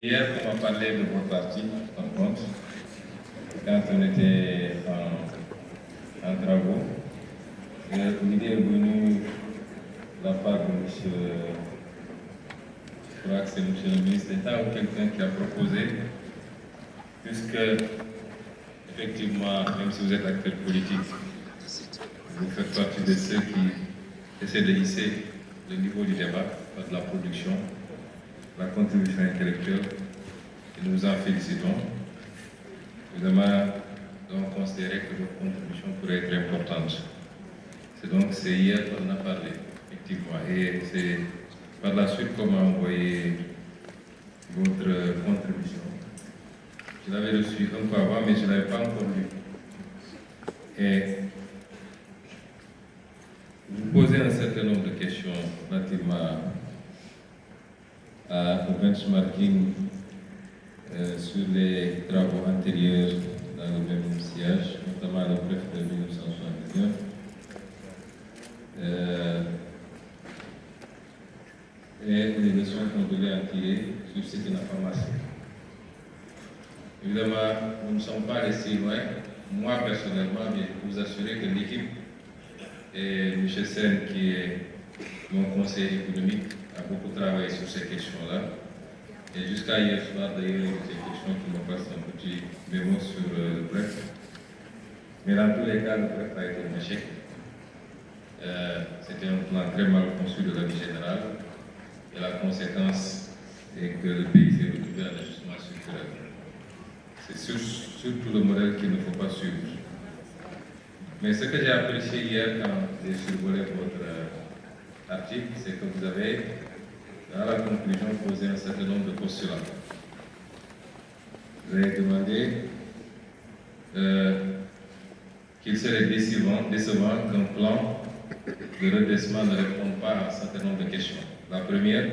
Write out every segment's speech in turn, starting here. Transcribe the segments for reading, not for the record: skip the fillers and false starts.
Hier, on m'a parlé de votre parti, par contre, quand on était en travaux. L'idée est venue de la part de monsieur, je crois que c'est monsieur le ministre d'État ou quelqu'un qui a proposé, puisque, effectivement, même si vous êtes acteur politique, vous faites partie de ceux qui essaient de hisser le niveau du débat par de la production, la contribution intellectuelle, et nous vous en félicitons. Évidemment, nous avons considéré que votre contribution pourrait être importante. C'est hier qu'on en a parlé, effectivement, et c'est par la suite qu'on m'a envoyé votre contribution. Je l'avais reçu un peu avant, mais je ne l'avais pas encore lu. Et vous posez un certain nombre de questions relativement au benchmarking sur les travaux antérieurs dans le même siège, notamment le bref de 1979. Et les leçons qu'on devait en tirer sur ce qui n'a pas marché. Évidemment, nous ne sommes pas restés loin. Moi, personnellement, mais vous assurer que l'équipe et M. Sen, qui est mon conseiller économique, a beaucoup travaillé sur ces questions-là. Et jusqu'à hier soir, d'ailleurs, il y a eu ces questions qui me passent un petit mémo sur le bref. Mais dans tous les cas, le bref a été un échec. C'était un plan très mal conçu de la vie générale. Et la conséquence est que le pays s'est retrouvé à l'ajustement structurel. C'est surtout le modèle qu'il ne faut pas suivre. Mais ce que j'ai apprécié hier quand j'ai survolé votre article, c'est que vous avez, dans la conclusion, posé un certain nombre de postulats. Vous avez demandé qu'il serait décevant qu'un plan de redressement ne réponde pas à un certain nombre de questions. La première,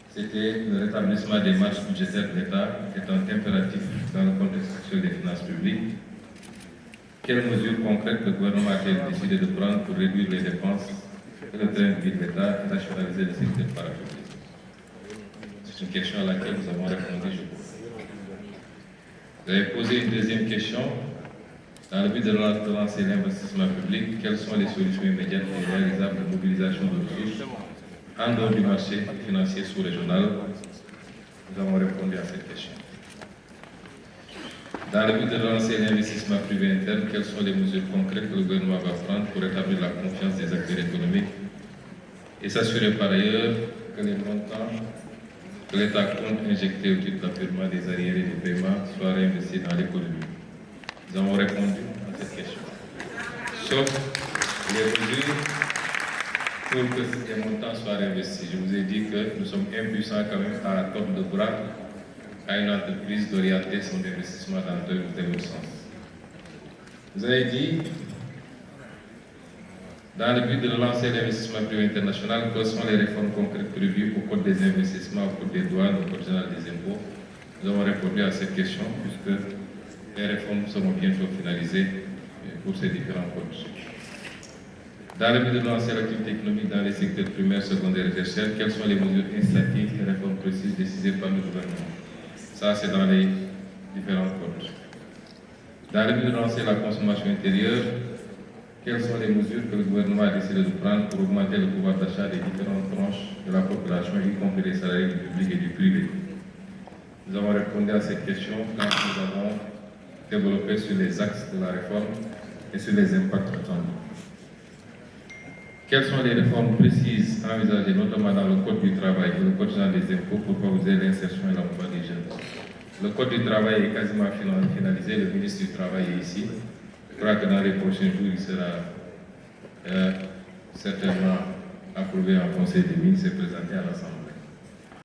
c'était le rétablissement des marges budgétaires de l'État, qui est un impératif dans le contexte actuel des finances publiques. Quelles mesures concrètes le gouvernement a-t-il décidé de prendre pour réduire les dépenses et le train de vie de l'État et nationaliser le secteur parapublic? C'est une question à laquelle nous avons répondu, je crois. Vous avez posé une deuxième question. Dans le but de lancer l'investissement public, quelles sont les solutions immédiates et réalisables de mobilisation de ressources en dehors du marché financier sous-régional? Nous avons répondu à cette question. Dans le but de lancer l'investissement privé interne, quelles sont les mesures concrètes que le gouvernement va prendre pour rétablir la confiance des acteurs économiques et s'assurer par ailleurs que les montants que l'État compte injecter au titre d'appurement des arriérés de paiement soient réinvestis dans l'économie? Nous avons répondu à cette question. Sauf les mesures pour que ces montants soient réinvestis. Je vous ai dit que nous sommes impuissants quand même à tordre de bras à une entreprise d'orienter son investissement dans tel sens. Vous avez dit, dans le but de relancer l'investissement privé international, quelles sont les réformes concrètes prévues au code des investissements, au code des douanes, au code général des impôts? Nous avons répondu à cette question puisque les réformes seront bientôt finalisées pour ces différents codes. Dans le but de lancer l'activité économique dans les secteurs primaires, secondaires et tertiaires, quelles sont les mesures incitatives et réformes précises décidées par le gouvernement? Ça, c'est dans les différents codes. Dans le but de lancer la consommation intérieure, quelles sont les mesures que le gouvernement a décidé de prendre pour augmenter le pouvoir d'achat des différentes tranches de la population, y compris les salariés du public et du privé? Nous avons répondu à cette question quand nous avons développé sur les axes de la réforme et sur les impacts attendus. Quelles sont les réformes précises envisagées, notamment dans le Code du travail et le Code général des impôts, pour favoriser l'insertion et l'emploi des jeunes? Le Code du travail est quasiment finalisé, le ministre du Travail est ici. Je crois que dans les prochains jours, il sera certainement approuvé en Conseil des ministres et présenté à l'Assemblée.